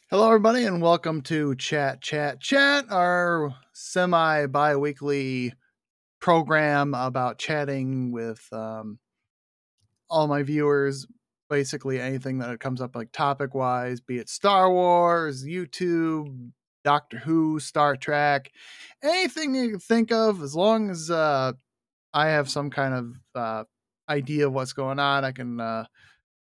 Hello, everybody, and welcome to Chat, our semi bi weekly program about chatting with all my viewers. Basically, anything that comes up, like topic wise, be it Star Wars, YouTube, Doctor Who, Star Trek, anything you can think of, as long as I have some kind of idea of what's going on, I can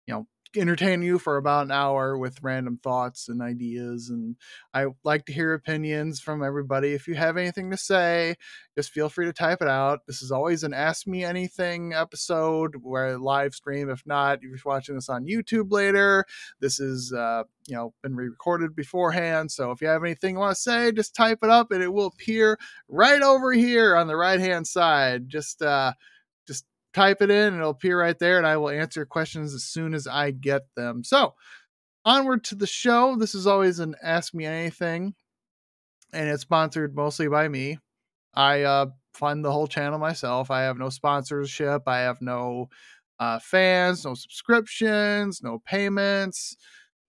you know entertain you for about an hour with random thoughts and ideas. And I like to hear opinions from everybody. If you have anything to say, just feel free to type it out. This is always an Ask Me Anything episode where I live stream. If not, if you're watching this on YouTube later, this is been re-recorded beforehand. So if you have anything you want to say, just type it up and it will appear right over here on the right hand side. Just type it in and it'll appear right there, and I will answer questions as soon as I get them. So onward to the show. This is always an Ask Me Anything, and it's sponsored mostly by me. I fund the whole channel myself. I have no sponsorship. I have no fans, no subscriptions, no payments,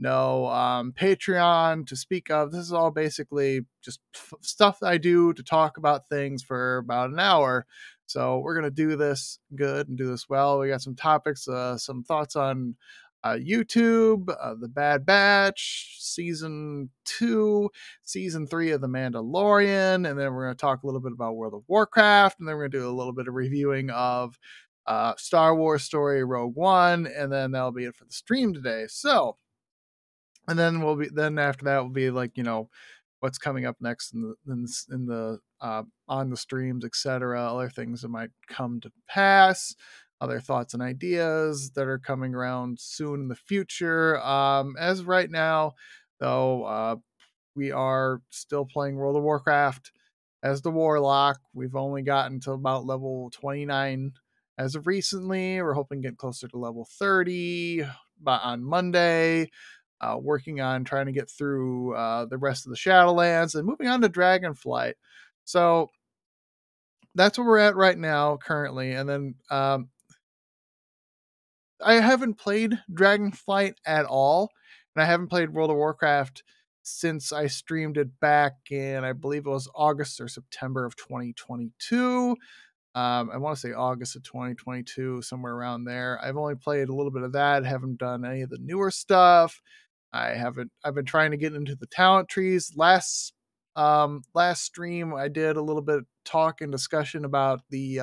no Patreon to speak of. This is all basically just stuff I do to talk about things for about an hour. So we're going to do this good and do this well. We got some topics, some thoughts on YouTube, The Bad Batch, Season 2, Season 3 of The Mandalorian, and then we're going to talk a little bit about World of Warcraft, and then we're going to do a little bit of reviewing of Star Wars Story Rogue One, and then that'll be it for the stream today. So, and then after that will be like, what's coming up next in the on the streams, etc. Other things that might come to pass, other thoughts and ideas that are coming around soon in the future. As of right now, though, we are still playing World of Warcraft as the Warlock. We've only gotten to about level 29 as of recently. We're hoping to get closer to level 30 on Monday. Working on trying to get through the rest of the Shadowlands and moving on to Dragonflight. So that's where we're at right now, currently. And then I haven't played Dragonflight at all, and I haven't played World of Warcraft since I streamed it back in, I believe it was August or September of 2022. I want to say August of 2022, somewhere around there. I've only played a little bit of that, haven't done any of the newer stuff. I've been trying to get into the talent trees. Last stream I did a little bit of talk and discussion about the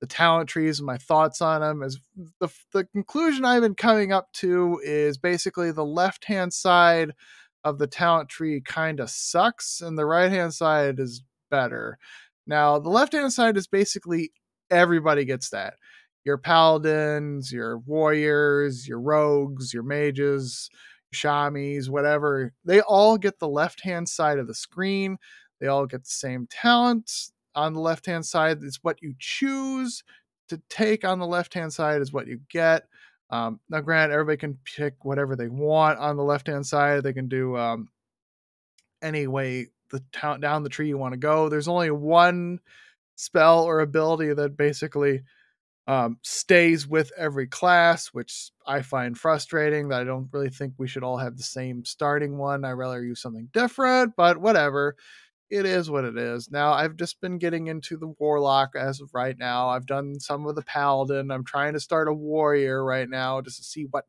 talent trees and my thoughts on them. As the conclusion I've been coming up to is basically the left hand side of the talent tree kind of sucks and the right hand side is better. Now, the left hand side is basically everybody gets that. Your paladins, your warriors, your rogues, your mages, shamis, whatever. They all get the left hand side of the screen. They all get the same talents on the left hand side. It's what you choose to take on the left hand side is what you get. Now, granted, everybody can pick whatever they want on the left hand side. They can do any way down the tree you want to go. There's only one spell or ability that basically stays with every class, which I find frustrating. That I don't really think we should all have the same starting one. I'd rather use something different, but whatever. It is what it is. Now, I've just been getting into the Warlock as of right now. I've done some of the Paladin. I'm trying to start a Warrior right now just to see what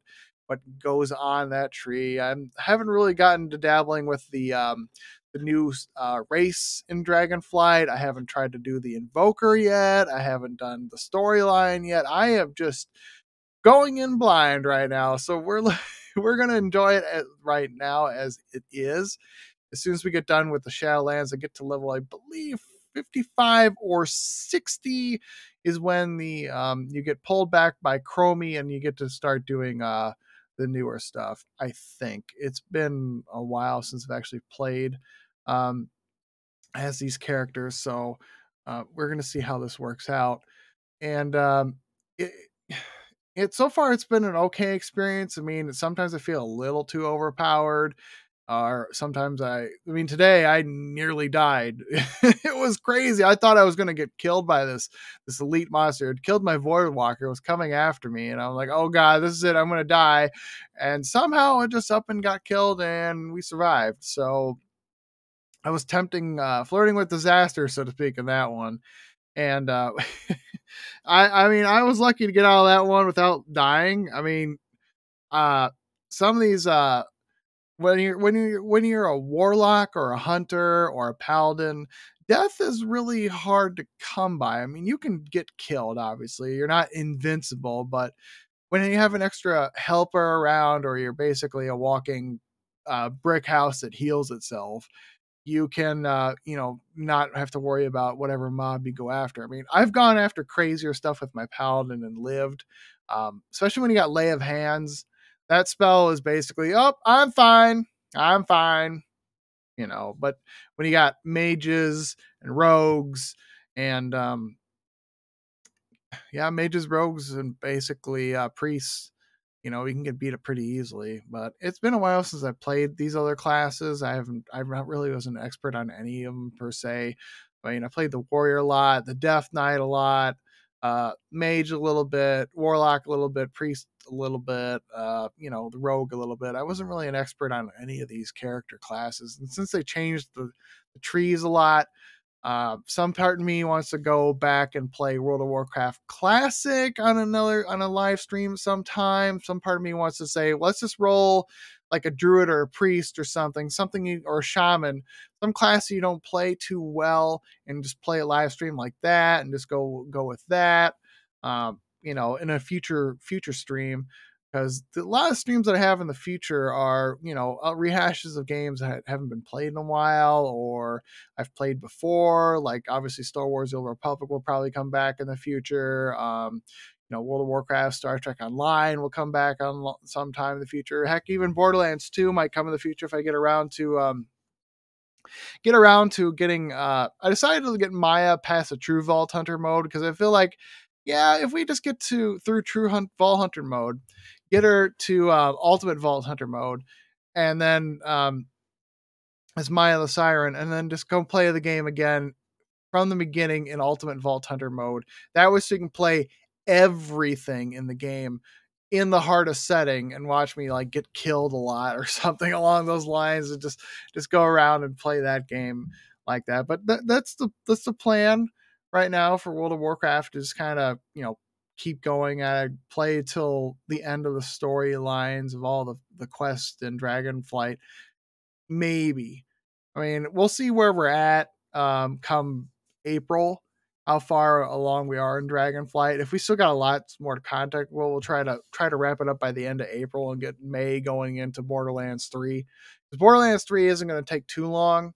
goes on that tree. I haven't really gotten to dabbling with the new race in Dragonflight. I haven't tried to do the Invoker yet. I haven't done the storyline yet. I am just going in blind right now. So we're gonna enjoy it right now as it is. As soon as we get done with the Shadowlands and get to level, I believe 55 or 60 is when the you get pulled back by Chromie and you get to start doing the newer stuff. I think it's been a while since I've actually played as these characters, so we're gonna see how this works out. And it, so far it's been an okay experience. I mean, sometimes I feel a little too overpowered. Or sometimes I mean, today I nearly died. It was crazy. I thought I was going to get killed by this elite monster. It killed my void walker. It was coming after me, and I'm like, oh god, this is it. I'm going to die. And somehow it just up and got killed, and we survived. So I was flirting with disaster, so to speak, in that one. And I mean, I was lucky to get out of that one without dying. I mean, uh, some of these when you're a warlock or a hunter or a paladin, death is really hard to come by. I mean, you can get killed, obviously. You're not invincible, but when you have an extra helper around, or you're basically a walking brick house that heals itself, you can not have to worry about whatever mob you go after. I mean, I've gone after crazier stuff with my paladin and lived, especially when you got lay of hands. That spell is basically, oh, I'm fine, but when you got mages and rogues and yeah, mages, rogues, and basically priests, you can get beat up pretty easily. But it's been a while since I played these other classes. I not really was an expert on any of them per se. I mean, I played the warrior a lot, the death knight a lot, mage a little bit, warlock a little bit, priest a little bit, the rogue a little bit. I wasn't really an expert on any of these character classes, and since they changed the trees a lot, some part of me wants to go back and play World of Warcraft Classic on a live stream sometime. Some part of me wants to say, let's just roll like a druid or a priest or or a shaman, some class you don't play too well, and just play a live stream like that, and just go with that. In a future stream, because a lot of streams that I have in the future are rehashes of games that haven't been played in a while, or I've played before. Like obviously Star Wars: The Old Republic will probably come back in the future. World of Warcraft, Star Trek Online will come back on sometime in the future. Heck, even Borderlands 2 might come in the future if I get around to getting I decided to get Maya past the true Vault Hunter mode, because I feel like, yeah, if we just get through Vault Hunter mode, get her to ultimate Vault Hunter mode, and then as Maya the Siren, and then just go play the game again from the beginning in Ultimate Vault Hunter mode. That way, so you can play everything in the game in the hardest setting and watch me like get killed a lot or something along those lines, and just go around and play that game like that. But that's the plan right now for World of Warcraft, is kind of keep going at it, play till the end of the storylines of all the quest and Dragonflight. Maybe. I mean, we'll see where we're at come April, how far along we are in Dragonflight. If we still got a lot more to contact, we'll try to wrap it up by the end of April and get May going into Borderlands 3. Because Borderlands 3 isn't going to take too long.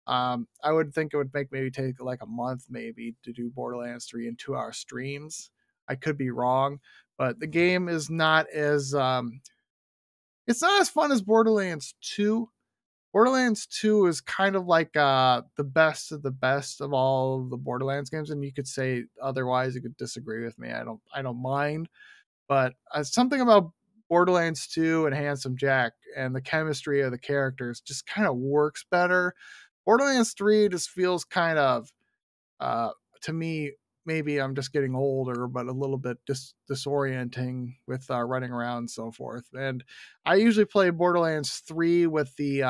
I would think it would maybe take like a month maybe to do Borderlands 3 in 2-hour streams. I could be wrong, but the game is not as it's not as fun as Borderlands 2. Borderlands 2 is kind of like the best of the best of all of the Borderlands games, and you could say otherwise. You could disagree with me. I don't mind, but something about Borderlands 2 and Handsome Jack and the chemistry of the characters just kind of works better. Borderlands 3 just feels kind of uh, to me, maybe I'm just getting older, but a little bit disorienting with running around and so forth. And I usually play Borderlands 3 with the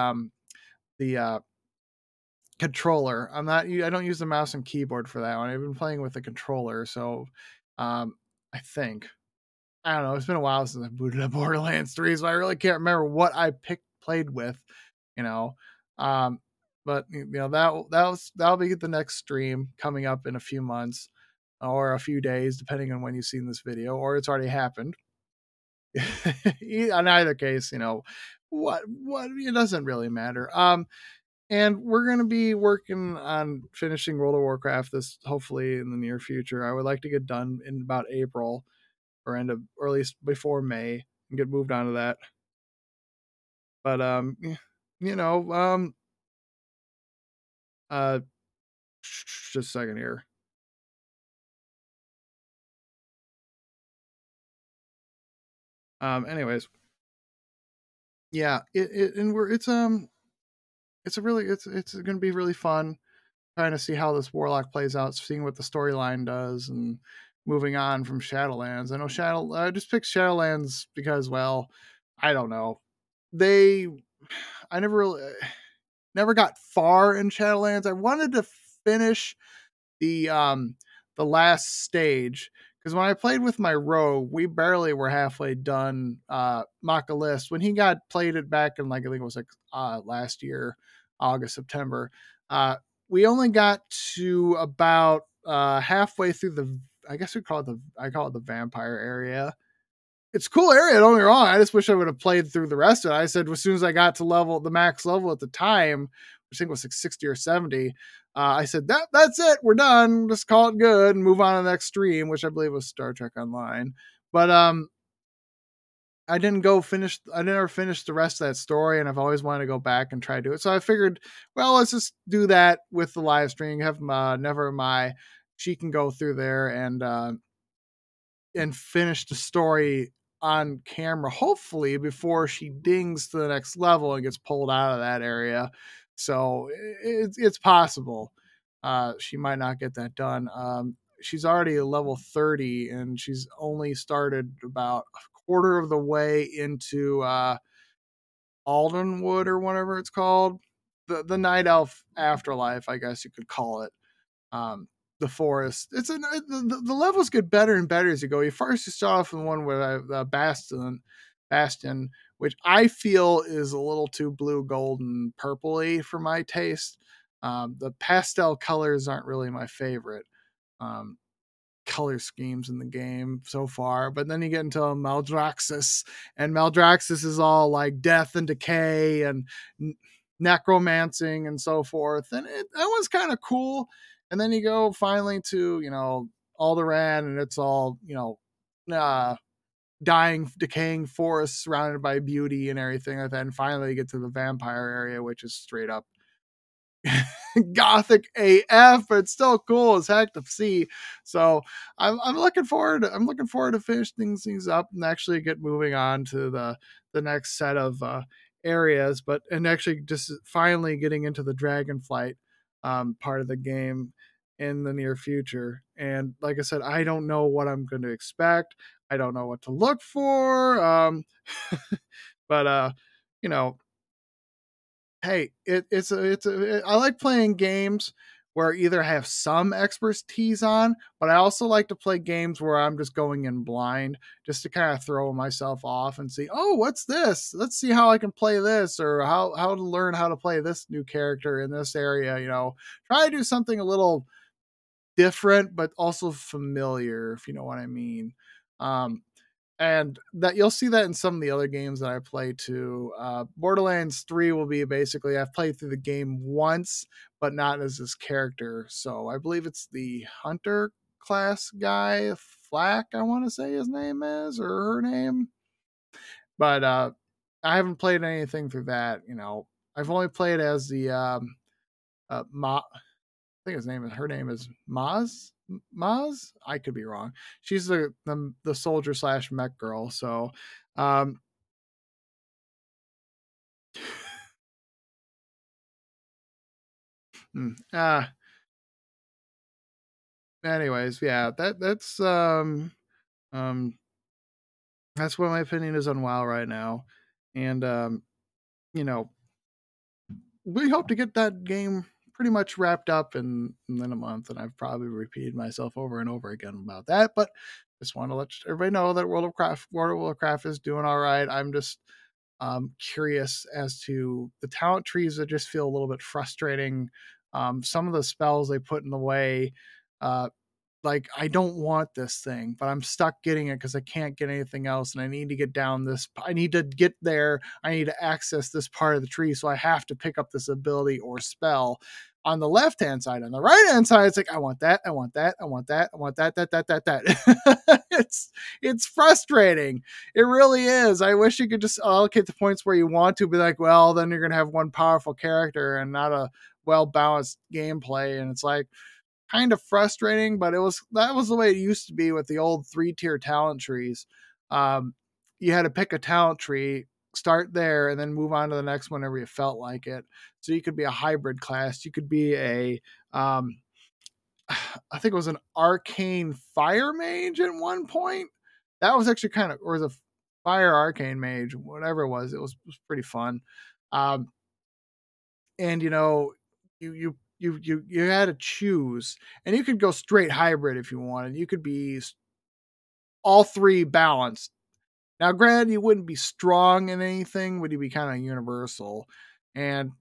controller. I don't use the mouse and keyboard for that one. I've been playing with the controller, so I think, I don't know. It's been a while since I booted up Borderlands 3, so I really can't remember what I played with, you know. Um, but that'll be the next stream coming up in a few months or a few days, depending on when you've seen this video, or it's already happened. In either case, what it doesn't really matter. And we're going to be working on finishing World of Warcraft this hopefully in the near future. I would like to get done in about April, or at least before May, and get moved on to that. But you know, uh just a second here. Anyways, Yeah, and we're it's a really it's going to be really fun trying to see how this Warlock plays out, seeing what the storyline does, and moving on from Shadowlands. I know I just picked Shadowlands because, well, I don't know, they I never really never got far in Shadowlands. I wanted to finish the um the last stage because when I played with my rogue, we barely were halfway done Makalist when he got played it back in like I think it was like last year, August, September. Uh we only got to about halfway through the I guess we call it the I call it the vampire area. It's a cool area, don't get me wrong. I just wish I would have played through the rest of it. I said as soon as I got to the max level at the time, which I think was like 60 or 70, I said that's it, we're done. Just call it good and move on to the next stream, which I believe was Star Trek Online. But I never finished the rest of that story, and I've always wanted to go back and try to do it. So I figured, well, let's just do that with the live stream. Have never my she can go through there and finish the story on camera, hopefully before she dings to the next level and gets pulled out of that area. So it's possible she might not get that done. She's already a level 30 and she's only started about a quarter of the way into Aldenwood or whatever it's called. The Night Elf Afterlife, I guess you could call it. um, the forest. The levels get better and better as you go. You first start off with one with Bastion, which I feel is a little too blue, gold, and purpley for my taste. The pastel colors aren't really my favorite. Um, color schemes in the game so far. But then you get into Maldraxxus, and Maldraxxus is all like death and decay and necromancing and so forth. And that was kind of cool. And then you go finally to, Alderaan, and it's all, dying, decaying forests surrounded by beauty and everything like that. And finally you get to the vampire area, which is straight up gothic AF, but it's still cool as heck to see. So I'm looking forward. I'm looking forward to finish things up and actually get moving on to the next set of areas. But and actually just finally getting into the Dragonflight part of the game in the near future. And like I said, I don't know what I'm going to expect. I don't know what to look for. But you know, hey, I like playing games where I either have some expertise on, but I also like to play games where I'm just going in blind just to kind of throw myself off and see, oh, what's this? Let's see how I can play this, or how to learn how to play this new character in this area. Try to do something a little different, but also familiar, if you know what I mean. Um, and that you'll see that in some of the other games that I play too. Borderlands 3 will be basically I've played through the game once, but not as this character. So I believe it's the Hunter class guy, Flack, I want to say his name is, or her name. But I haven't played anything through that. I've only played as the I think her name is Maz. Maz? I could be wrong. She's the soldier slash mech girl. So, um, hmm, ah, anyways, yeah, um, that's what my opinion is on WoW right now, and you know, we hope to get that game pretty much wrapped up in a month, and I've probably repeated myself over and over again about that, but just want to let everybody know that World of Warcraft is doing all right. I'm just curious as to the talent trees that just feel a little bit frustrating. Some of the spells they put in the way, uh, like I don't want this thing, but I'm stuck getting it because I can't get anything else, and I need to get down this. I need to get there. I need to access this part of the tree, so I have to pick up this ability or spell. On the left hand side, on the right hand side, it's like I want that, I want that, I want that, I want that. It's frustrating. It really is. I wish you could just allocate the points where you want to. Be like, well, then you're gonna have one powerful character and not a well balanced gameplay, and it's like kind of frustrating, but that was the way it used to be with the old 3-tier talent trees. You had to pick a talent tree start there and then move on to the next one whenever you felt like it. So you could be a hybrid class. You could be a I think it was an arcane fire mage at one point. That was actually kind of, or was a fire arcane mage, whatever it was. It was pretty fun. Um, and you had to choose, and you could go straight hybrid if you wanted. You could be all three balanced. Now, granted, you wouldn't be strong in anything, but you'd be kind of universal. And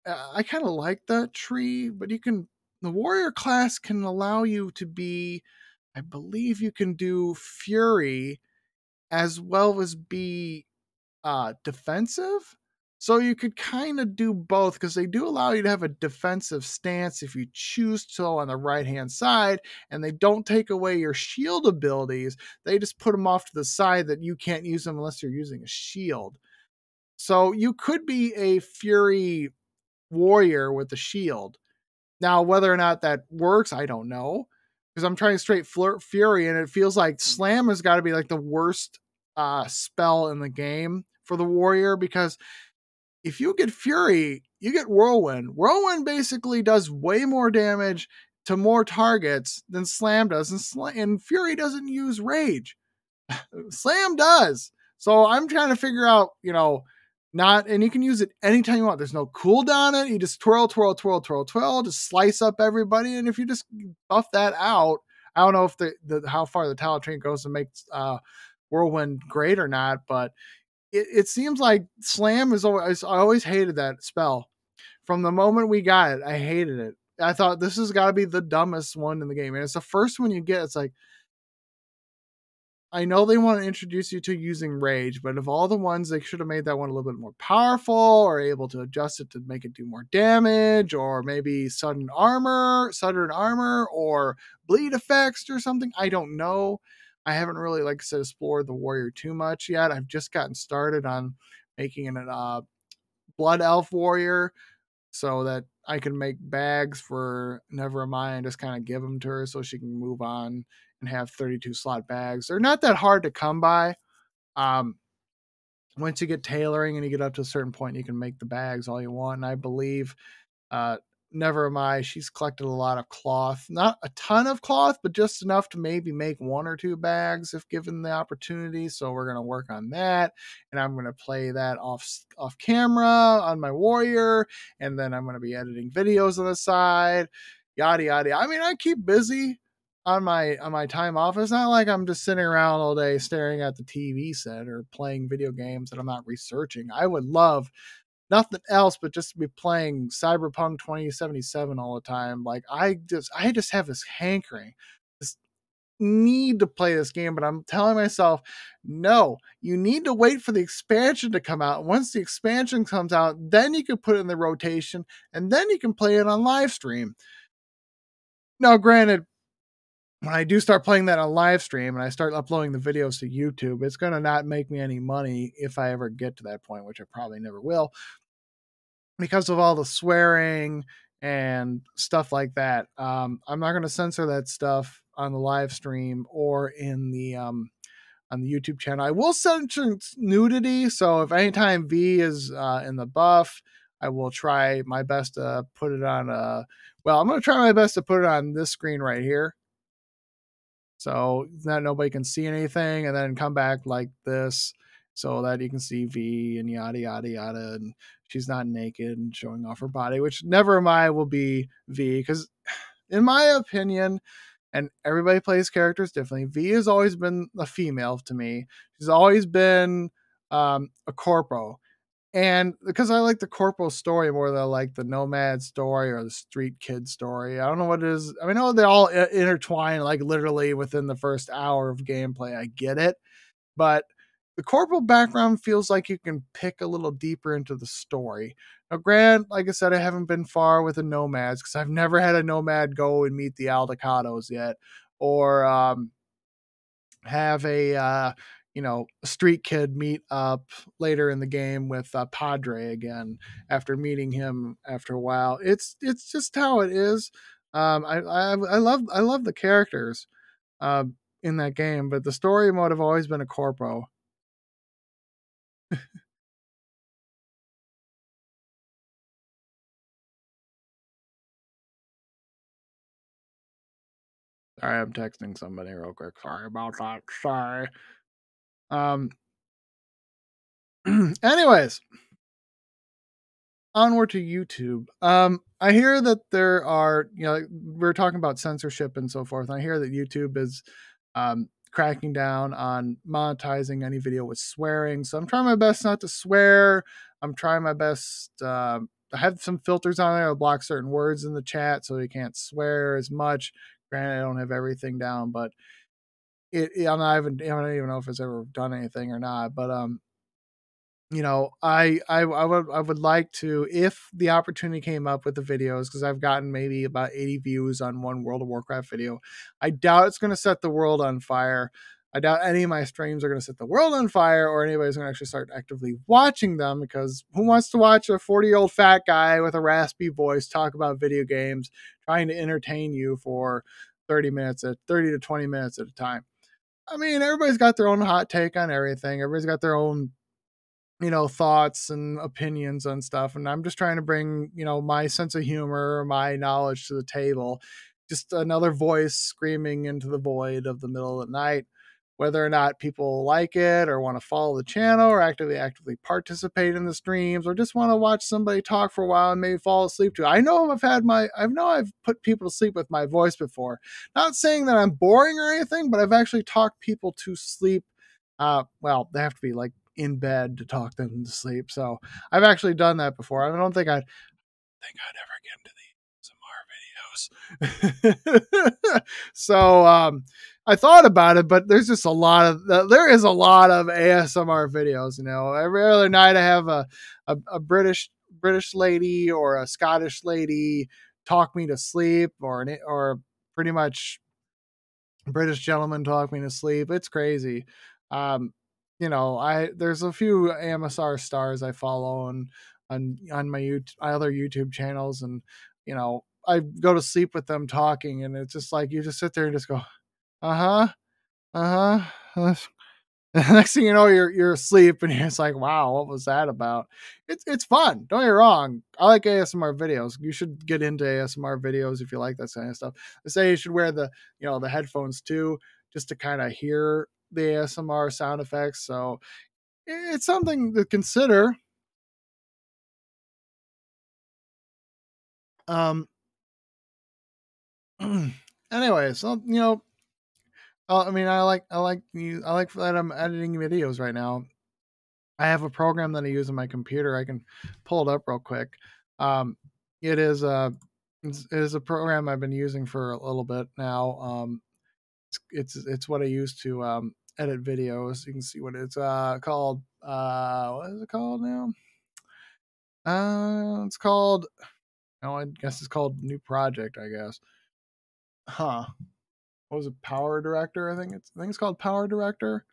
I kind of like that tree, but the warrior class can allow you to be, I believe you can do fury as well as be defensive. So you could kind of do both because they do allow you to have a defensive stance if you choose to on the right hand side, and they don't take away your shield abilities. They just put them off to the side that you can't use them unless you're using a shield. So you could be a fury warrior with a shield. Now, whether or not that works, I don't know. Because I'm trying straight fury, and it feels like slam has got to be like the worst spell in the game for the warrior, because if you get fury, you get whirlwind. Whirlwind basically does way more damage to more targets than slam does, and fury doesn't use rage. Slam does. So I'm trying to figure out, not, and you can use it anytime you want. There's no cooldown on it. You just twirl, twirl, twirl, twirl, twirl, just slice up everybody. And if you just buff that out, I don't know if how far the talent train goes to make whirlwind great or not, but it seems like slam is always, I always hated that spell. From the moment we got it, I hated it. I thought this has got to be the dumbest one in the game. And it's the first one you get. It's like, I know they want to introduce you to using rage, but of all the ones, they should have made that one a little bit more powerful, or able to adjust it to make it do more damage, or maybe sudden armor, or bleed effects or something. I don't know. I haven't really, like I said, explored the warrior too much yet. I've just gotten started on making an blood elf warrior, so that I can make bags for Nevermind and just kind of give them to her so she can move on and have 32 slot bags. They're not that hard to come by. Um, Once you get tailoring and you get up to a certain point, you can make the bags all you want. And I believe uh, Nevermind, she's collected a lot of cloth. Not a ton of cloth, but just enough to maybe make one or two bags if given the opportunity. So we're going to work on that. And I'm going to play that off camera on my warrior. And then I'm going to be editing videos on the side. Yada, yada. I mean, I keep busy on my time off. It's not like I'm just sitting around all day staring at the TV set or playing video games that I'm not researching. I would love nothing else but just to be playing Cyberpunk 2077 all the time. Like I just have this hankering, this need to play this game, but I'm telling myself, no, you need to wait for the expansion to come out. Once the expansion comes out, then you can put it in the rotation, and then you can play it on live stream. Now, granted, when I do start playing that on live stream and I start uploading the videos to YouTube, it's going to not make me any money if I ever get to that point, which I probably never will, because of all the swearing and stuff like that. I'm not going to censor that stuff on the live stream or in the on the YouTube channel. I will censor nudity, so if anytime V is in the buff, I will try my best to put it on. I'm going to try my best to put it on this screen right here, so that nobody can see anything, and then come back like this so that you can see V and yada yada yada, and she's not naked and showing off her body, which never mind will be V, because in my opinion, and everybody plays characters differently, V has always been a female to me. She's always been a corpo. And because I like the corporal story more than I like the nomad story or the street kid story. I don't know what it is. I mean, I know they all intertwine like literally within the first hour of gameplay. I get it. But the corporal background feels like you can pick a little deeper into the story. Now, Grant, like I said, I haven't been far with the nomads because I've never had a nomad go and meet the Aldecados yet, or have a street kid meet up later in the game with Padre again after meeting him after a while. It's just how it is. I love the characters in that game, but the story mode have always been a corpo. Sorry, I'm texting somebody real quick. Sorry about that. Sorry. Um. Anyways, onward to YouTube. I hear that there are, we're talking about censorship and so forth. And I hear that YouTube is cracking down on monetizing any video with swearing. So I'm trying my best not to swear. I'm trying my best. I have some filters on there to block certain words in the chat so you can't swear as much. Granted, I don't have everything down, but I don't even know if it's ever done anything or not. But I would like to, if the opportunity came up with the videos, because I've gotten maybe about 80 views on one World of Warcraft video. I doubt it's going to set the world on fire. I doubt any of my streams are going to set the world on fire, or anybody's going to actually start actively watching them, because who wants to watch a 40-year-old fat guy with a raspy voice talk about video games, trying to entertain you for 30 to 20 minutes at a time? I mean, everybody's got their own hot take on everything. Everybody's got their own thoughts and opinions on stuff, and I'm just trying to bring my sense of humor, my knowledge to the table. Just another voice screaming into the void of the middle of the night. Whether or not people like it or want to follow the channel or actively participate in the streams or just want to watch somebody talk for a while and maybe fall asleep to. I know I've put people to sleep with my voice before. Not saying that I'm boring or anything, but I've actually talked people to sleep. Well, they have to be like in bed to talk them to sleep. So I've actually done that before. I don't think I'd ever get into the ASMR videos. So I thought about it, but there's just there is a lot of ASMR videos. Every other night I have a British lady or a Scottish lady talk me to sleep, or pretty much British gentleman talk me to sleep. It's crazy. Um, there's a few AMSR stars I follow on my other YouTube channels, and I go to sleep with them talking, and it's just like you just sit there and just go, uh huh, uh huh. Next thing you know, you're asleep, and you're just like, wow, what was that about? It's fun. Don't get me wrong. I like ASMR videos. You should get into ASMR videos if you like that kind of stuff. They say you should wear the headphones too, just to kind of hear the ASMR sound effects. So it's something to consider. Um. Anyway, so I mean, I like that I'm editing videos right now. I have a program that I use on my computer. I can pull it up real quick. Um, it is a program I've been using for a little bit now. It's what I use to edit videos. You can see what it's called. What is it called now? It's called. Oh, I guess it's called New Project. I guess. Huh? What was it? Power Director. I think it's called Power Director.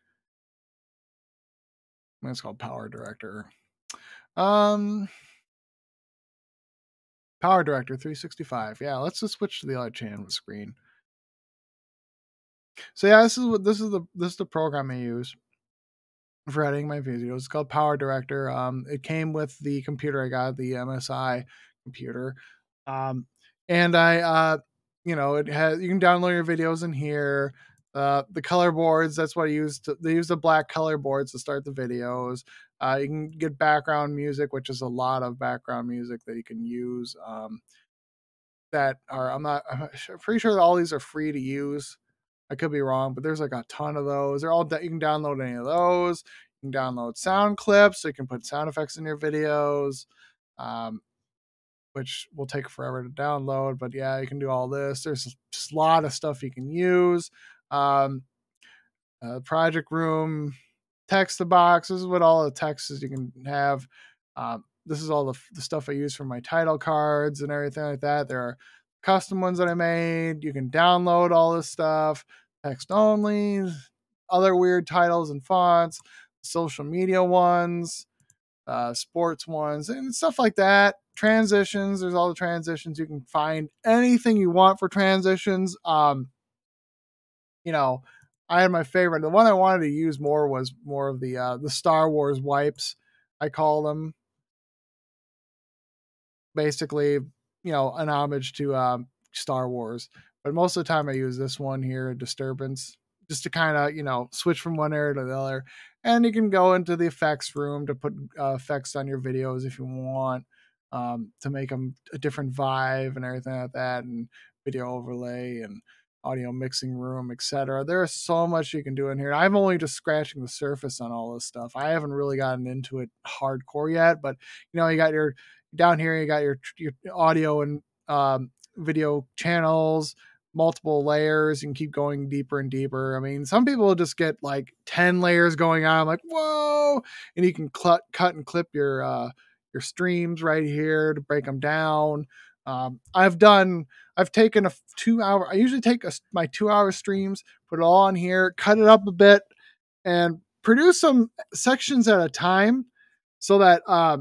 I think it's called Power Director. Um, Power Director 365. Yeah, let's just switch to the other channel screen. So yeah, this is the program I use for editing my videos. It's called Power Director. It came with the computer I got, the MSI computer. And it has, you can download your videos in here. The color boards, that's what I used. They use the black color boards to start the videos. You can get background music, which is a lot of background music that you can use. I'm pretty sure that all these are free to use. I could be wrong, but there's like a ton of those. You can download any of those. You can download sound clips, so you can put sound effects in your videos, um, which will take forever to download. But yeah, you can do all this. There's just a lot of stuff you can use. Um, Project Room, text the box. This is what all the texts you can have. This is all the stuff I use for my title cards and everything like that. There are custom ones that I made. You can download all this stuff, text only, other weird titles and fonts, social media ones, sports ones, and stuff like that. Transitions. There's all the transitions. You can find anything you want for transitions. I had my favorite. The one I wanted to use more was more of the Star Wars wipes, I call them. Basically, an homage to Star Wars. but most of the time I use this one here, Disturbance, just to kind of, switch from one area to the other. And you can go into the effects room to put effects on your videos if you want, to make them a different vibe and everything like that, and video overlay and audio mixing room, etc. There's so much you can do in here. I'm only just scratching the surface on all this stuff. I haven't really gotten into it hardcore yet, but you got your down here, you got your audio and video channels, multiple layers. You can keep going deeper and deeper. I mean, some people just get like 10 layers going on. I'm like, whoa! And you can cut and clip your streams right here to break them down. I've taken a 2 hour. I usually take my 2 hour streams, put it all on here, cut it up a bit, and produce some sections at a time, so that I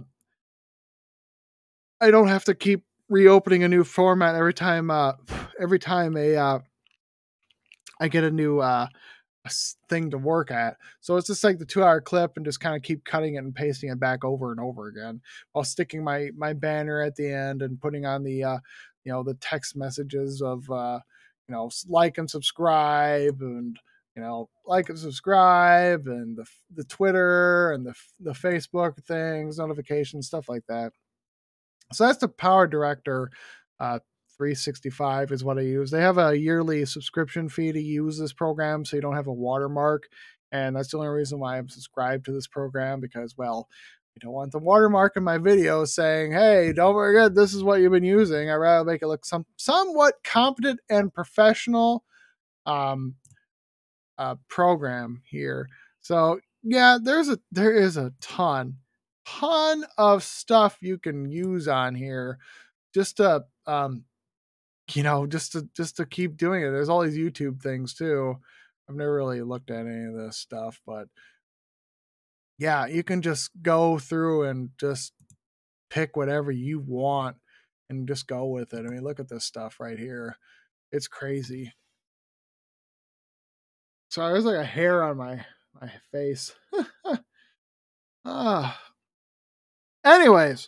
don't have to keep reopening a new format every time. Every time I get a new thing to work at. So it's just like the 2 hour clip, and just kind of keep cutting it and pasting it back over and over again, while sticking my banner at the end and putting on the text messages of like and subscribe, and like and subscribe, and the Twitter and the Facebook things, notifications, stuff like that. So that's the Power Director 365 is what I use. They have a yearly subscription fee to use this program, so you don't have a watermark. And that's the only reason why I'm subscribed to this program, because, well, I don't want the watermark in my video saying, hey, don't forget, this is what you've been using. I'd rather make it look somewhat competent and professional program here. So yeah, there is a ton of stuff you can use on here, just to just to keep doing it. There's all these YouTube things too. I've never really looked at any of this stuff, but yeah, you can just go through and just pick whatever you want and just go with it. I mean, look at this stuff right here. It's crazy. So there's like a hair on my face. Anyways,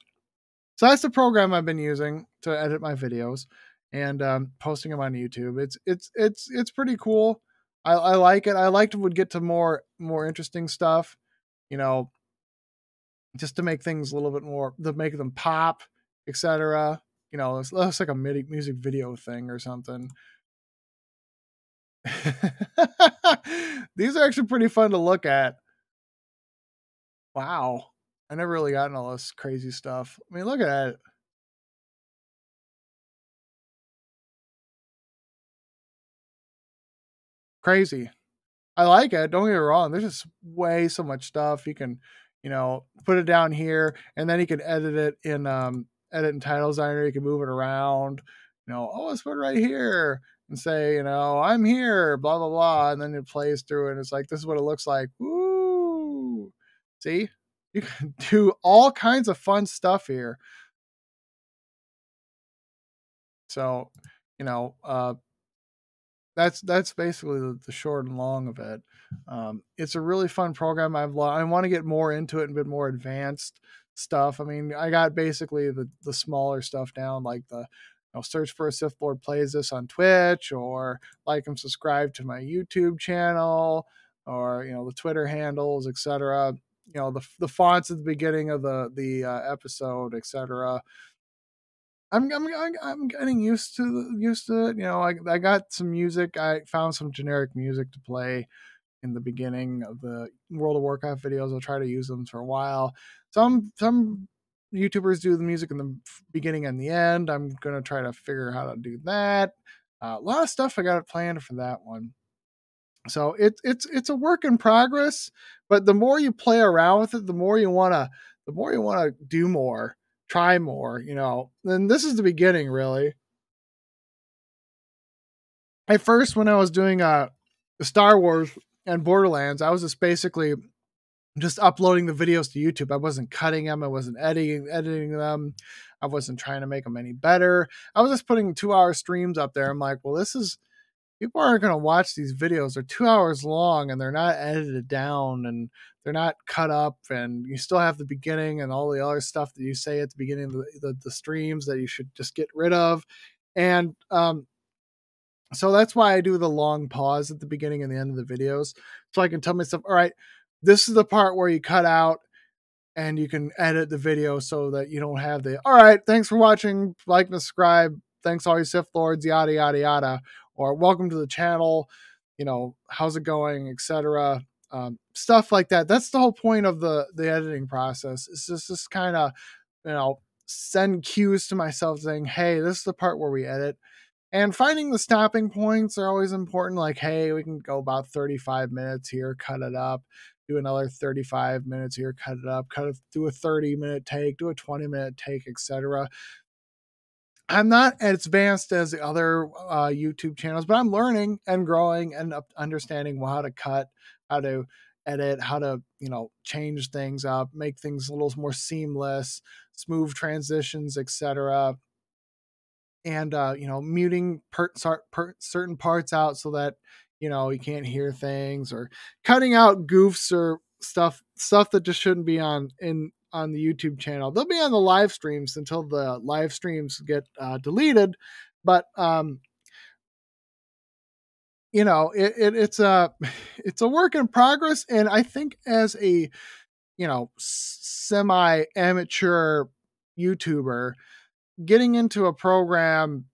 so that's the program I've been using to edit my videos and posting them on YouTube. It's pretty cool. I like it. I like to would get to more interesting stuff, you know, just to make things a little bit more, to make them pop, etc. It's like a music video thing or something. These are actually pretty fun to look at. Wow. I never really gotten all this crazy stuff. I mean, look at it. Crazy. I like it. Don't get me wrong. There's just way so much stuff. You can, put it down here, and then you can edit it in Title Designer. You can move it around. Oh, let's put it right here and say, I'm here, blah blah blah, and then it plays through, and it's like, this is what it looks like. Woo! See, you can do all kinds of fun stuff here. So, that's basically the short and long of it. It's a really fun program. I want to get more into it and a bit more advanced stuff. I mean, I got basically the smaller stuff down, like the search for a Sith Lord plays this on Twitch, or like and subscribe to my YouTube channel, or the Twitter handles, etc. The fonts at the beginning of the episode, etc. I'm getting used to it. I got some music. I found some generic music to play in the beginning of the World of Warcraft videos. I'll try to use them for a while. Some YouTubers do the music in the beginning and the end. I'm gonna try to figure out how to do that. A lot of stuff I got planned for that one. So it's a work in progress, but the more you play around with it, the more you wanna do more, try more, and this is the beginning, really. At first, when I was doing Star Wars and Borderlands, I was just basically just uploading the videos to YouTube. I wasn't cutting them, I wasn't editing them, I wasn't trying to make them any better. I was just putting 2 hour streams up there. I'm like, well, people aren't going to watch these videos. They're 2 hours long, and they're not edited down, and they're not cut up, and you still have the beginning and all the other stuff that you say at the beginning of the streams that you should just get rid of. And So that's why I do the long pause at the beginning and the end of the videos. So I can tell myself, all right, this is the part where you cut out and you can edit the video so that you don't have the, all right, thanks for watching, like and subscribe. Thanks all you Sith Lords, yada, yada, yada. Or welcome to the channel, how's it going, etc. Stuff like that. That's the whole point of the editing process. It's just kind of, send cues to myself saying, hey, this is the part where we edit. And finding the stopping points are always important. Like, hey, we can go about 35 minutes here, cut it up, do another 35 minutes here, cut it up, do a 30-minute take, do a 20-minute take, etc. I'm not as advanced as the other YouTube channels, but I'm learning and growing and understanding how to cut, how to edit, how to change things up, make things a little more seamless, smooth transitions, etc. And muting certain parts out so that you can't hear things, or cutting out goofs or stuff that just shouldn't be on the YouTube channel. They'll be on the live streams until the live streams get deleted, but it's a it's a work in progress. And I think as a semi amateur YouTuber, getting into a program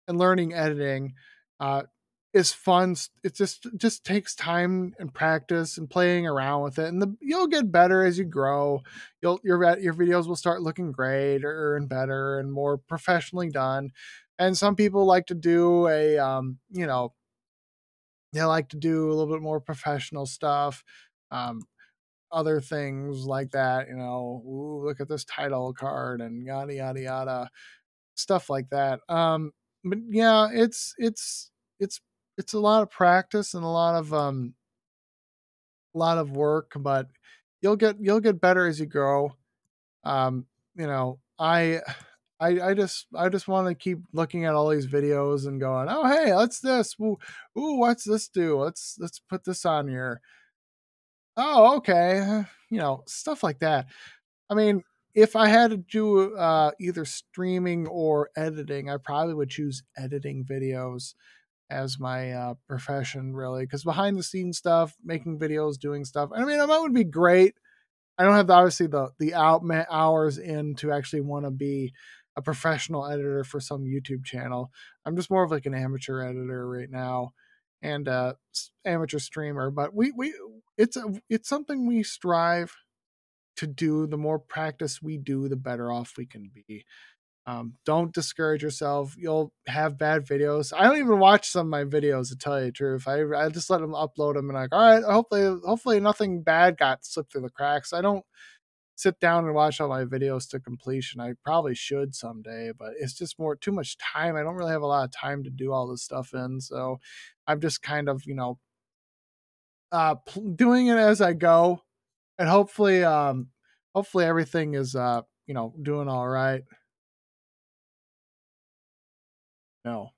and learning editing uh, is fun. It just takes time and practice and playing around with it, and you'll get better as you grow. Your videos will start looking greater and better and more professionally done. And some people like to do they like to do a little bit more professional stuff. Um, Other things like that, ooh, look at this title card and yada yada yada, stuff like that. But yeah, it's it's a lot of practice and a lot of work, but you'll get better as you grow. Um, you know, I just want to keep looking at all these videos and going, oh hey, let's this. Ooh, what's this do? Let's put this on here. Oh, okay. Stuff like that. I mean, if I had to do either streaming or editing, I probably would choose editing videos as my profession, really, because behind the scenes stuff, making videos, doing stuff. I mean, that would be great. I don't have obviously the hours in to actually want to be a professional editor for some YouTube channel. I'm just more of like an amateur editor right now, and amateur streamer. But it's something we strive to do. The more practice we do, the better off we can be. Don't discourage yourself. You'll have bad videos. I don't even watch some of my videos, to tell you the truth. I just let them upload them and like, all right, hopefully nothing bad got slipped through the cracks. I don't sit down and watch all my videos to completion. I probably should someday, but it's just too much time. I don't really have a lot of time to do all this stuff in. So I'm just kind of, doing it as I go, and hopefully everything is, doing all right. No,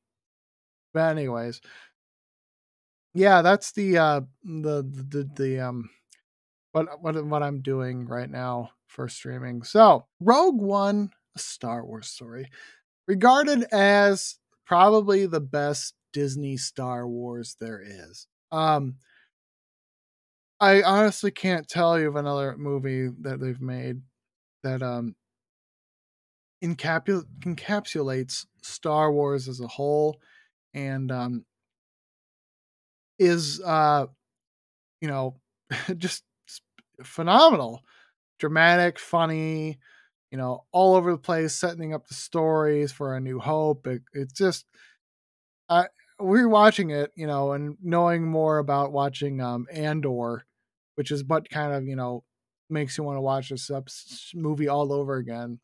but anyways, yeah, that's the what I'm doing right now for streaming. So, Rogue One, a Star Wars story, regarded as probably the best Disney Star Wars there is. I honestly can't tell you of another movie that they've made that encapsulates Star Wars as a whole, and is you know just phenomenal, dramatic, funny, all over the place, setting up the stories for A New Hope. It's just, I we're watching it, and knowing more about watching Andor, which is what kind of makes you want to watch this movie all over again.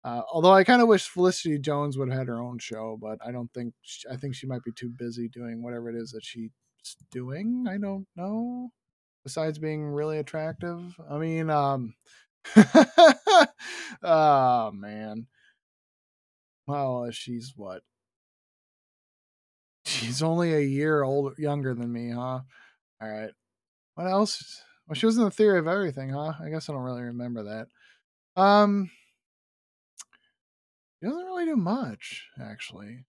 Although I kind of wish Felicity Jones would have had her own show, but I don't think I think she might be too busy doing whatever it is that she's doing. I don't know. Besides being really attractive, I mean, oh man, well, she's what? She's only a year older, younger than me, huh? All right. What else? Well, she was in The Theory of Everything, huh? I guess I don't really remember that. Um, she doesn't really do much, actually.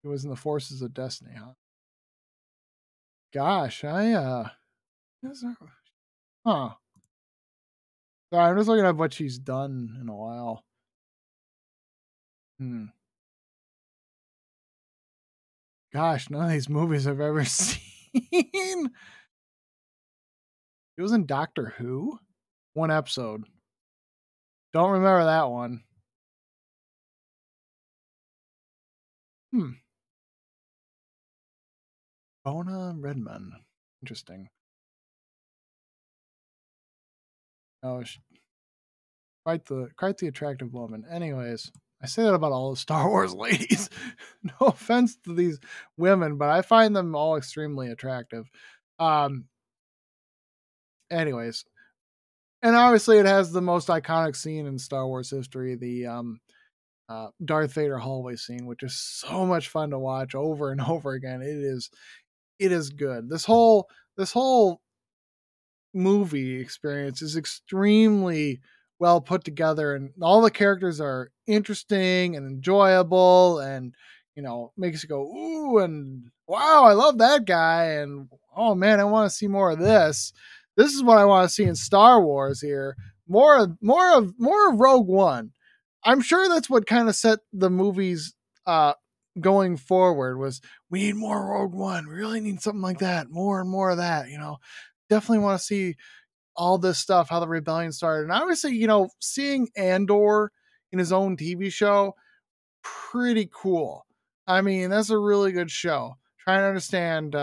He was in the Forces of Destiny, huh? Gosh, huh. Sorry, I'm just looking at what she's done in a while. Hmm. Gosh, none of these movies I've ever seen. He was in Doctor Who? One episode. Don't remember that one. Hmm. Bona Redman. Interesting. Oh, quite the attractive woman. Anyways, I say that about all the Star Wars ladies. No offense to these women, but I find them all extremely attractive. Um. Anyways, and obviously it has the most iconic scene in Star Wars history, the Darth Vader hallway scene, which is so much fun to watch over and over again. It is good. This whole movie experience is extremely well put together, and all the characters are interesting and enjoyable, and makes you go ooh and wow, I love that guy, and oh man, I want to see more of this. This is what I want to see in Star Wars here. More of Rogue One. I'm sure that's what kind of set the movies going forward. Was we need more Rogue One, we really need something like that, more and more of that. Definitely want to see all this stuff, how the rebellion started. And obviously, seeing Andor in his own TV show, pretty cool. I mean, that's a really good show. Trying to understand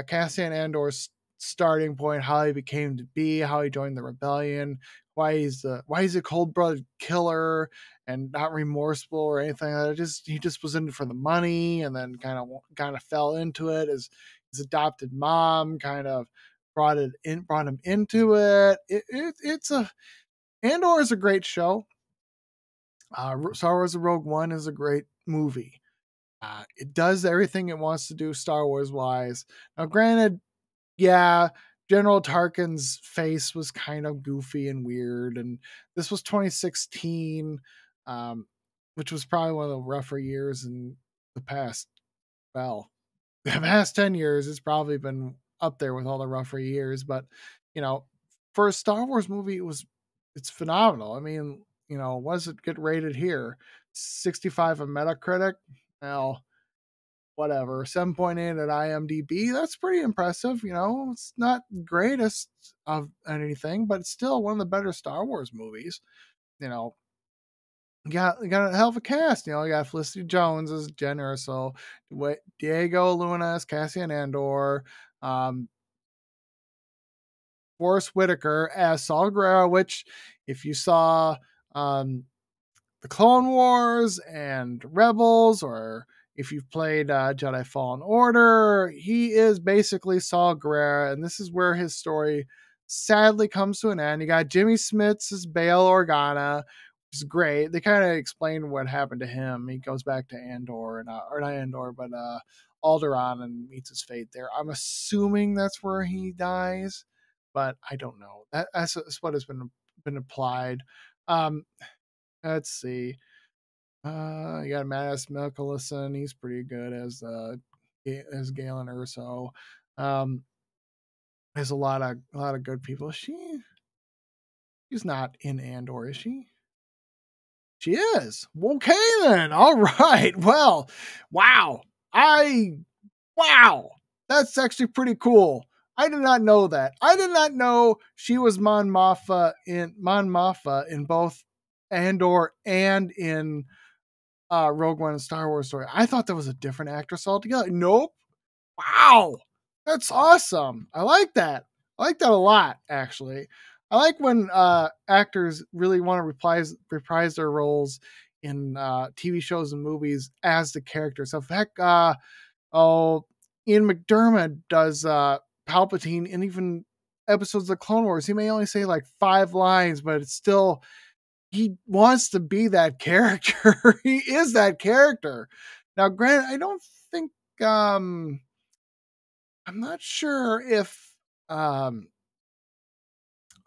Cassian Andor's starting point, how he became to be, how he joined the rebellion, why he's a cold-blooded killer and not remorseful or anything. He just was in it for the money, and then kind of fell into it. As his adopted mom kind of brought him into it. It's a Andor is a great show. Star Wars: Rogue One is a great movie. It does everything it wants to do Star Wars wise. Now, granted, yeah, General Tarkin's face was kind of goofy and weird, and this was 2016, um, which was probably one of the rougher years in the past. Well, the past 10 years, it's probably been up there with all the rougher years, but you know, for a Star Wars movie, it's phenomenal. I mean, what does it get rated here? 65 on Metacritic. Well, whatever, 7.8 at IMDb. That's pretty impressive. It's not greatest of anything, but it's still one of the better Star Wars movies. You know, got a hell of a cast. You got Felicity Jones as Jen Erso, Diego Luna as Cassian Andor, um, Forrest Whitaker as Saul Guerrero, which, if you saw um, the Clone Wars and Rebels, or if you've played Jedi Fallen Order, he is basically Saul Guerrero, and this is where his story sadly comes to an end. You got Jimmy Smits as Bail Organa, which is great. They kind of explain what happened to him. He goes back to Andor, or not Andor, but Alderaan, and meets his fate there. I'm assuming that's where he dies, but I don't know. That's what has been applied. Um, Let's see. You got Mattis Mikkelsen. He's pretty good as Galen Urso. Um, there's a lot of good people. She's not in Andor, is she? She is. Okay then. All right. Well, wow. Wow. That's actually pretty cool. I did not know that. I did not know she was Mon Mothma in both Andor and in Rogue One and Star Wars Story. I thought that was a different actress altogether. Nope. Wow. That's awesome. I like that. I like that a lot, actually. I like when actors really want to reprise their roles in TV shows and movies as the character. So, heck, Ian McDermott does Palpatine in even episodes of Clone Wars. He may only say like 5 lines, but it's still, he wants to be that character. He is that character. Now, granted, I don't think I'm not sure if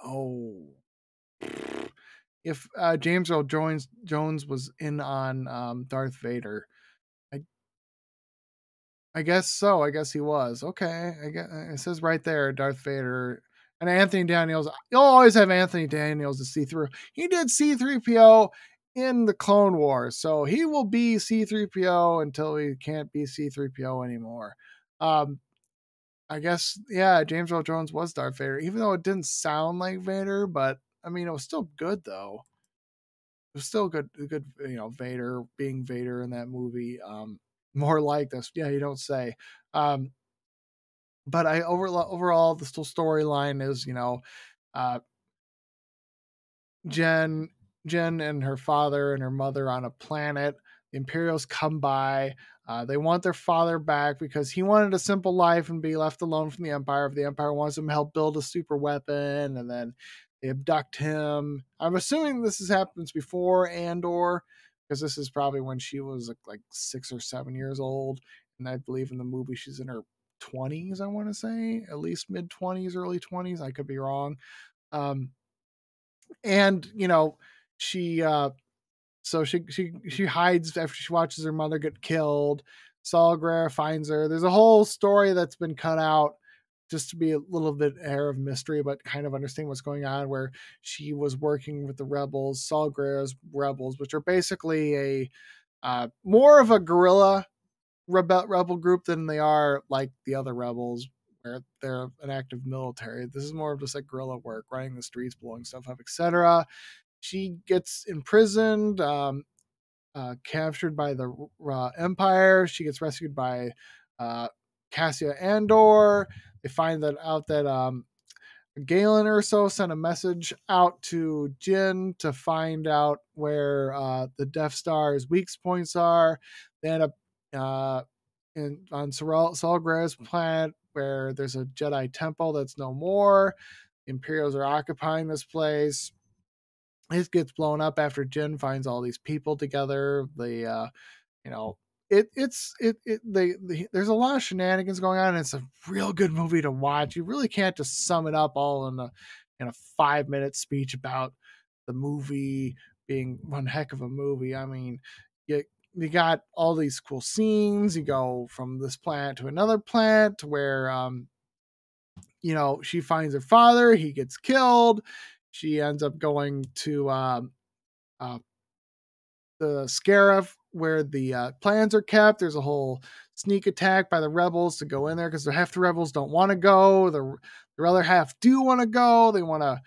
oh if James Earl Jones was in on Darth Vader. I guess so. I guess he was. Okay. I guess it says right there, Darth Vader. And Anthony Daniels. You'll always have Anthony Daniels to see through. He did C3PO in the Clone Wars, so he will be C3PO until he can't be C3PO anymore. Um, I guess, yeah, James Earl Jones was Darth Vader, even though it didn't sound like Vader, but I mean, it was still good though. It was still good, Vader being Vader in that movie. More like this, yeah, you don't say. Um, but overall, the still storyline is, uh, Jen Jen and her father and her mother on a planet. The Imperials come by. They want their father back because he wanted a simple life and be left alone from the Empire. If the Empire wants him to help build a super weapon, and then they abduct him. I'm assuming this happens before Andor, because this is probably when she was like 6 or 7 years old, and I believe in the movie she's in her 20s. I want to say at least mid 20s, early 20s. I could be wrong. Um, and she so she hides after she watches her mother get killed. Saul Guerrero finds her. There's a whole story that's been cut out just to be a little bit air of mystery, but kind of understand what's going on, where she was working with the rebels, Saul Guerrero's rebels, which are basically a more of a guerrilla rebel group than they are like the other rebels, where they're an active military. This is more of just like guerrilla work, running the streets, blowing stuff up, etc. She gets imprisoned, captured by the Empire. She gets rescued by uh, Cassia Andor. They find that out that Galen Urso sent a message out to Jin to find out where the Death Star's weak points are. They end up on Saul Guerrero's planet, where there's a Jedi temple that's no more. The Imperials are occupying this place. It gets blown up after Jin finds all these people together. They you know there's a lot of shenanigans going on, and it's a real good movie to watch. You really can't just sum it up all in a 5-minute speech about the movie being one heck of a movie. I mean, you got all these cool scenes. You go from this planet to another planet to where she finds her father, he gets killed. She ends up going to uh, the Scarif, where the plans are kept. There's a whole sneak attack by the rebels to go in there, because half the rebels don't want to go. The other half do want to go. They want to,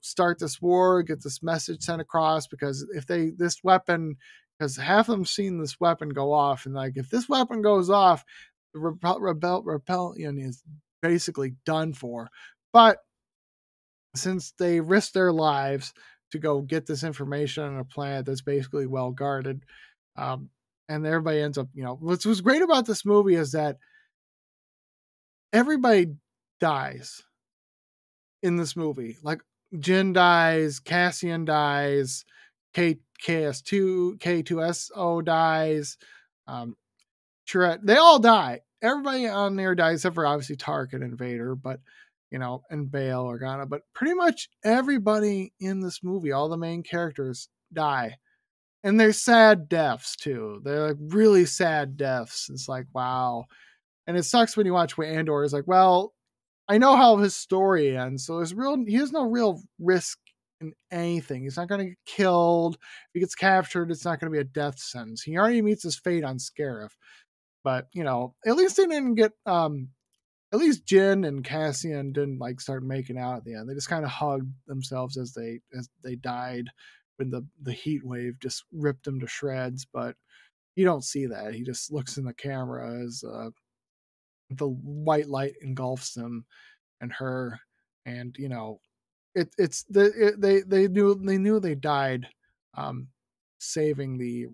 start this war, get this message sent across, because this weapon, because half of them seen this weapon go off, and like if this weapon goes off, the rebellion is basically done for. But since they risked their lives to go get this information on a planet that's basically well guarded, um, and everybody ends up, what's great about this movie is that everybody dies in this movie. Like Jin dies, Cassian dies, K2SO dies, they all die. Everybody on there dies except for obviously Tarkin and Vader, but and Bail Organa. But pretty much everybody in this movie, all the main characters, die. And they're sad deaths too. They're like really sad deaths. It's like, wow. And it sucks when you watch Andor is like, well, I know how his story ends, so he has no real risk in anything. He's not going to get killed. If he gets captured, it's not going to be a death sentence. He already meets his fate on Scarif. But at least they didn't get at least Jin and Cassian didn't like start making out at the end. They just kind of hugged themselves as they died, when the heat wave just ripped them to shreds. But you don't see that. He just looks in the camera as the white light engulfs him and her, and they knew they died, saving the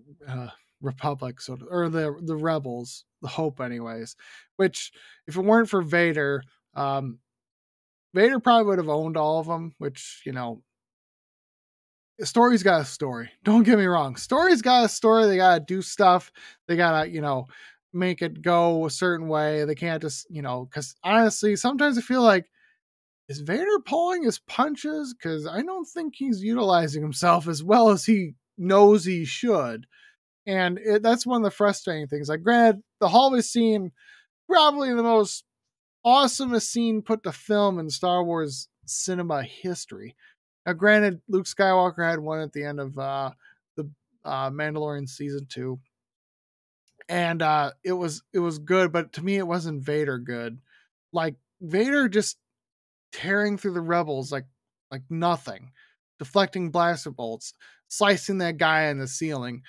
Republic, or the rebels, the Hope, anyways. Which, if it weren't for Vader, Vader probably would have owned all of them. Which a story's got a story. Don't get me wrong. Story's got a story. They gotta do stuff. They gotta make it go a certain way. They can't just because honestly, sometimes I feel like, is Vader pulling his punches? Because I don't think he's utilizing himself as well as he knows he should. And that's one of the frustrating things. Like, granted, the hallway scene, probably the most awesomest scene put to film in Star Wars cinema history. Now, granted, Luke Skywalker had one at the end of the Mandalorian season 2, and it was good, but to me, it wasn't Vader good. Like, Vader just tearing through the rebels like nothing, deflecting blaster bolts, slicing that guy in the ceiling,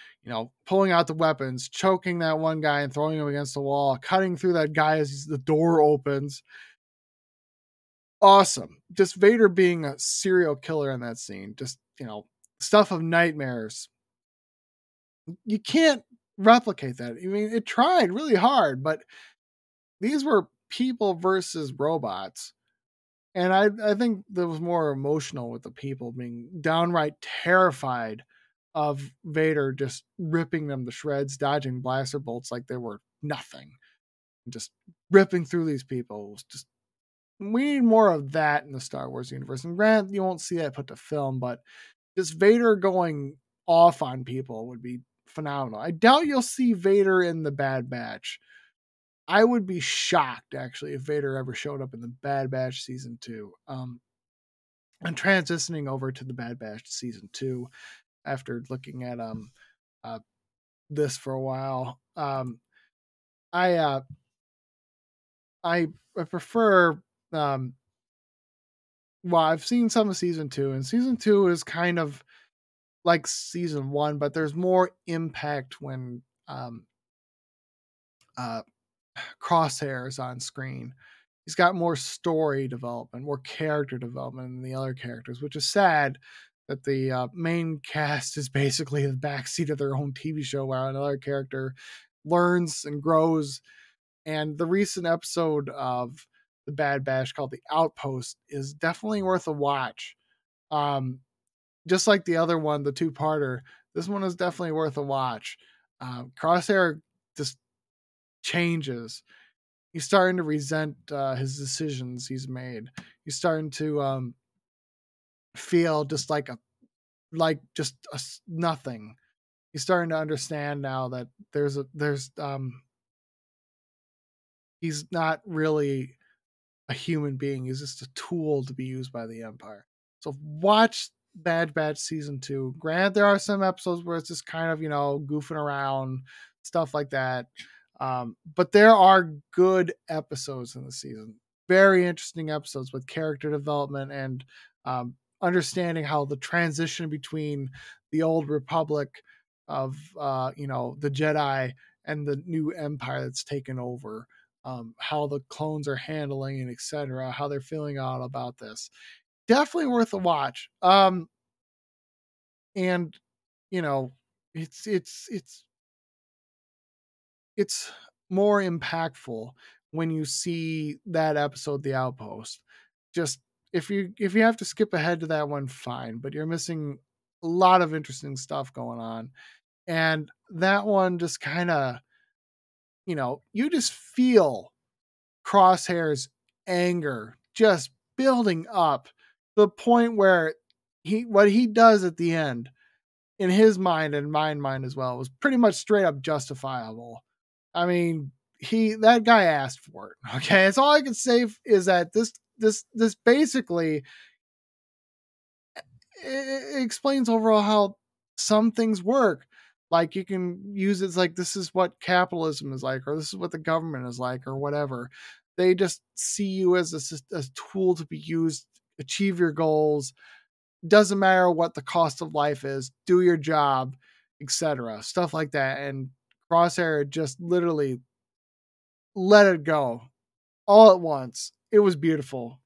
pulling out the weapons, choking that one guy and throwing him against the wall, cutting through that guy as the door opens. Awesome. Just Vader being a serial killer in that scene. Just, stuff of nightmares. You can't replicate that. I mean, it tried really hard, but these were people versus robots. And I think there was more emotional with the people being downright terrified of Vader just ripping them to shreds, dodging blaster bolts like they were nothing, and just ripping through these people. It was just, we need more of that in the Star Wars universe. And granted, you won't see that put to film, but just Vader going off on people would be phenomenal. I doubt you'll see Vader in the Bad Batch. I would be shocked, actually, if Vader ever showed up in the Bad Batch season 2. I'm transitioning over to the Bad Batch season 2 after looking at uh, this for a while. I I prefer well, I've seen some of season 2, and season 2 is kind of like season 1, but there's more impact when uh Crosshair is on screen. He's got more story development, more character development than the other characters, which is sad that the main cast is basically the backseat of their own TV show while another character learns and grows. And the recent episode of the Bad Batch called The Outpost is definitely worth a watch. Just like the other one, the two-parter, this one is definitely worth a watch. Crosshair just changes. He's starting to resent his decisions he's made. He's starting to feel just like nothing. He's starting to understand now that he's not really a human being. He's just a tool to be used by the Empire. So watch Bad Batch season 2. Granted, there are some episodes where it's just kind of goofing around, stuff like that. But there are good episodes in the season. Very interesting episodes with character development and understanding how the transition between the old Republic of the Jedi and the new Empire that's taken over, how the clones are handling and etc., how they're feeling out about this. Definitely worth a watch. And it's it's more impactful when you see that episode, The Outpost. Just if you have to skip ahead to that one, fine, but you're missing a lot of interesting stuff going on. And that one just kind of, you just feel Crosshair's anger just building up to the point where what he does at the end, in his mind and my mind as well, was pretty much straight up justifiable. I mean, that guy asked for it. Okay, that's all I can say is that this basically it explains overall how some things work. Like, you can use it like, this is what capitalism is like, or this is what the government is like, or whatever. They just see you as a tool to be used, achieve your goals. Doesn't matter what the cost of life is. Do your job, etc. Stuff like that. And Crosshair just literally let it go all at once. It was beautiful.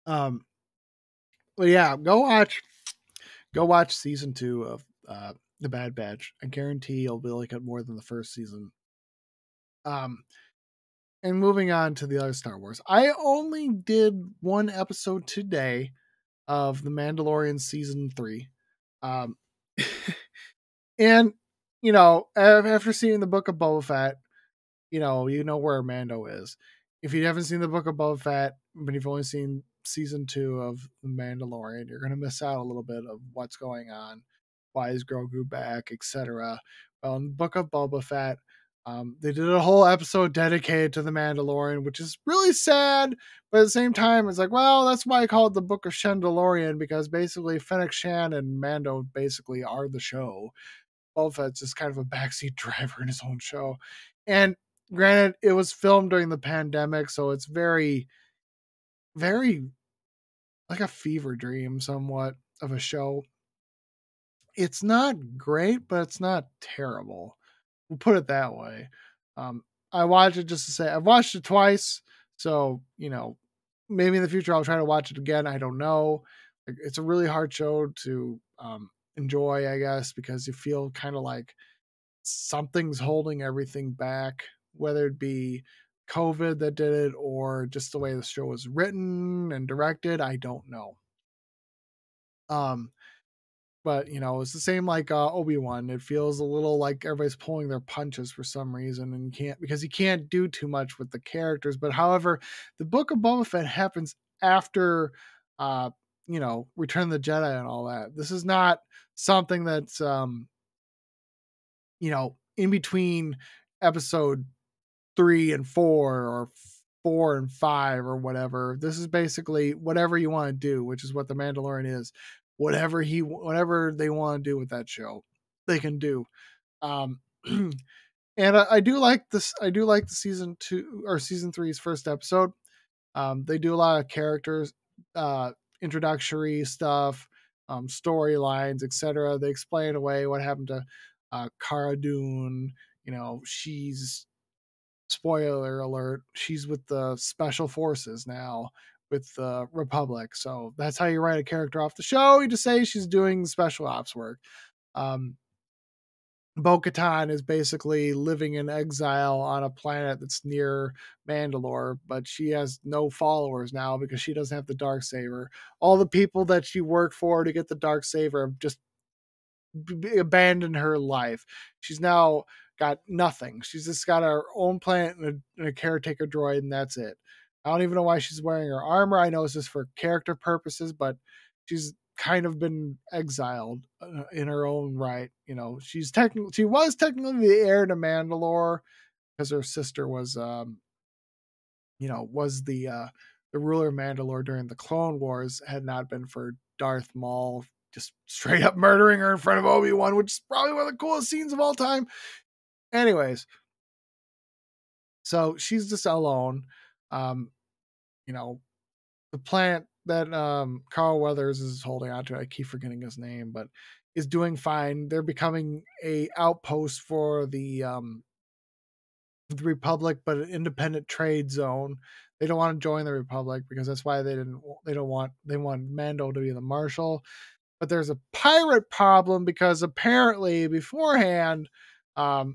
Um, but yeah, go watch season 2 of the Bad Batch. I guarantee you'll be like it more than the first season. Um, and moving on to the other Star Wars, I only did one episode today of the Mandalorian season 3. Um, and after seeing the Book of Boba Fett, you know where Mando is. If you haven't seen the Book of Boba Fett, but you've only seen season 2 of The Mandalorian, you're going to miss out a little bit of what's going on. Why is Grogu back, etc. Well, in the Book of Boba Fett, they did a whole episode dedicated to the Mandalorian, which is really sad, but at the same time, it's like, well, that's why I call it the Book of Shandalorian, because basically Fennec Shan and Mando basically are the show. Boba Fett's just kind of a backseat driver in his own show. And granted, it was filmed during the pandemic, so it's very, very like a fever dream, somewhat of a show. It's not great, but it's not terrible. We'll put it that way. Um, I watched it just to say I've watched it twice, so maybe in the future I'll try to watch it again. I don't know. It's a really hard show to enjoy, I guess, because you feel kind of like something's holding everything back, whether it be COVID that did it or just the way the show was written and directed. I don't know. Um, but it's the same like Obi-Wan. It feels a little like everybody's pulling their punches for some reason, and you can't do too much with the characters. But however, the Book of Boba Fett happens after Return of the Jedi and all that. This is not something that's in between episode 3 and 4 or 4 and 5 or whatever. This is basically whatever you want to do, which is what the Mandalorian is. Whatever they want to do with that show, they can do. And I do like this. I do like the season 2 or season 3's first episode. They do a lot of characters, introductory stuff, storylines, etc. They explain away what happened to Cara Dune. She's, spoiler alert, she's with the special forces now with the Republic. So that's how you write a character off the show. You just say she's doing special ops work. Um, Bo-Katan is basically living in exile on a planet that's near Mandalore, but she has no followers now because she doesn't have the Darksaber. All the people that she worked for to get the Darksaber have just abandoned her life. She's now got nothing. She's just got her own planet and a caretaker droid, and that's it. I don't even know why she's wearing her armor. I know it's just for character purposes, but she's kind of been exiled in her own right. She was technically the heir to Mandalore because her sister was the ruler of Mandalore during the Clone Wars. Had not been for Darth Maul just straight up murdering her in front of Obi-Wan, which is probably one of the coolest scenes of all time. Anyways, so she's just alone. The planet that Carl Weathers is holding on to, I keep forgetting his name, but is doing fine. They're becoming a outpost for the Republic, but an independent trade zone. They don't want to join the Republic because that's why they want Mando to be the marshal. But there's a pirate problem because apparently beforehand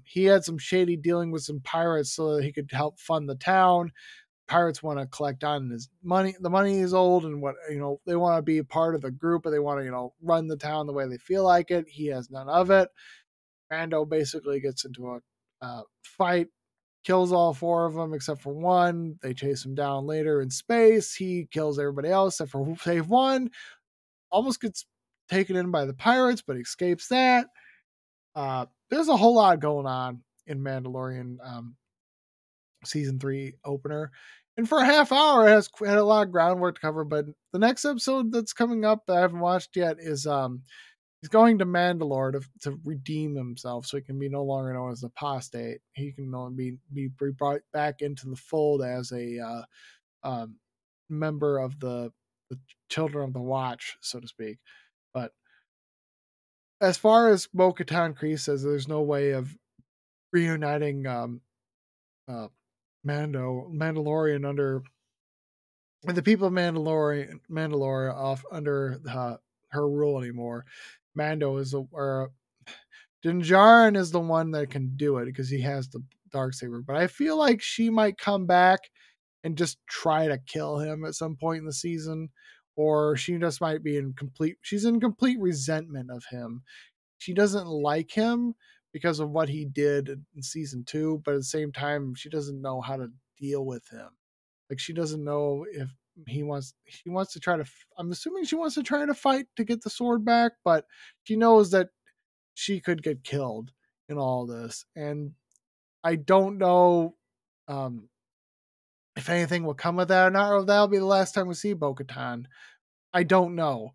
he had some shady dealing with some pirates so that he could help fund the town. Pirates want to collect on his money. The money is old, and they want to be a part of the group, but they want to run the town the way they feel like it. He has none of it. Mando basically gets into a fight, kills all 4 of them except for one. They chase him down later in space. He kills everybody else except for save one. Almost gets taken in by the pirates, but escapes that. There's a whole lot going on in Mandalorian season 3 opener. And for a half hour, it had a lot of groundwork to cover. But the next episode that's coming up that I haven't watched yet is he's going to Mandalore to redeem himself, so he can be no longer known as apostate. He can be brought back into the fold as a member of the Children of the Watch, so to speak. But as far as Bo-Katan Kryze says, there's no way of reuniting Mandalorian under the people of Mandalore off under her rule anymore. Mando is Din Djarin is the one that can do it because he has the Darksaber. But I feel like she might come back and just try to kill him at some point in the season, or she just might be she's in complete resentment of him. She doesn't like him because of what he did in season 2, but at the same time, she doesn't know how to deal with him. Like, she doesn't know she wants to try to. I'm assuming she wants to try to fight to get the sword back, but she knows that she could get killed in all this, and I don't know um, if anything will come of that or not, or that'll be the last time we see Bo-Katan. I don't know.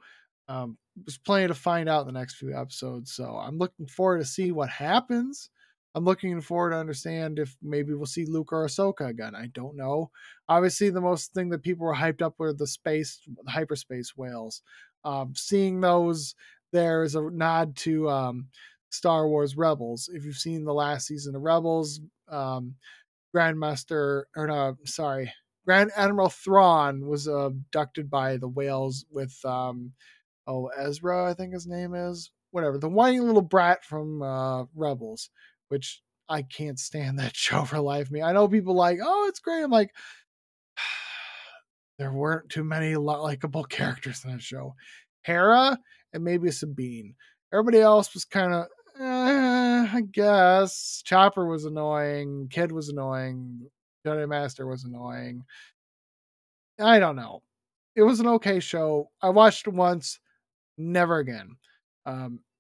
There's plenty to find out in the next few episodes, so I'm looking forward to see what happens. I'm looking forward to understand if maybe we'll see Luke or Ahsoka again. I don't know. Obviously, the most thing that people were hyped up were the hyperspace whales. Seeing those there is a nod to Star Wars Rebels. If you've seen the last season of Rebels, Grandmaster, or no, sorry, Grand Admiral Thrawn was abducted by the whales with Ezra, I think his name is. Whatever. The whiny little brat from Rebels, which I can't stand that show for the life of me. I know people like, oh, it's great. I'm like, there weren't too many likable characters in that show. Hera and maybe Sabine. Everybody else was kind of, I guess. Chopper was annoying. Kid was annoying. Jedi Master was annoying. I don't know. It was an okay show. I watched it once, never again.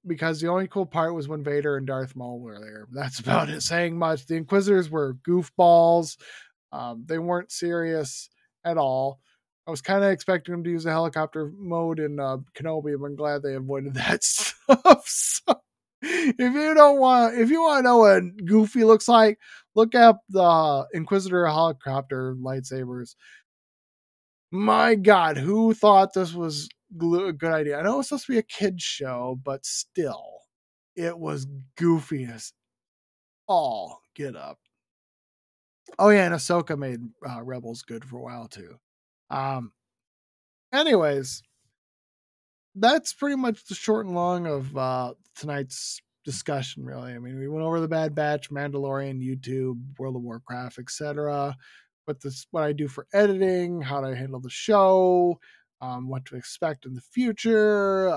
Because the only cool part was when Vader and Darth Maul were there. That's about it. Saying much. The Inquisitors were goofballs. They weren't serious at all. I was kind of expecting them to use a helicopter mode in Kenobi, but I'm glad they avoided that stuff. So, if you want to know what Goofy looks like, look up the Inquisitor helicopter lightsabers. My God, who thought this was a good idea? I know it's supposed to be a kid's show, but still, it was goofy as all get up. Oh yeah, and Ahsoka made Rebels good for a while too. Anyways, that's pretty much the short and long of tonight's discussion. Really, I mean, we went over the Bad Batch, Mandalorian, YouTube, World of Warcraft, etc. What I do for editing, how to handle the show, what to expect in the future.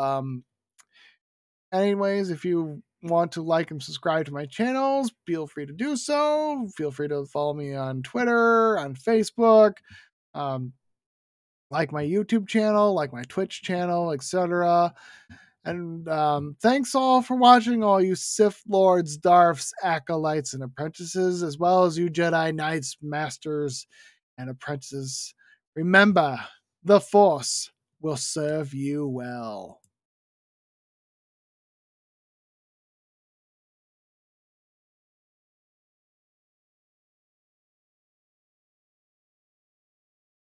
Anyways, if you want to like and subscribe to my channels, feel free to do so. Feel free to follow me on Twitter, on Facebook, like my YouTube channel, like my Twitch channel, etc. And thanks all for watching, all you Sith Lords, Darths, Acolytes, and Apprentices, as well as you Jedi Knights, Masters, and Apprentices. Remember, the Force will serve you well.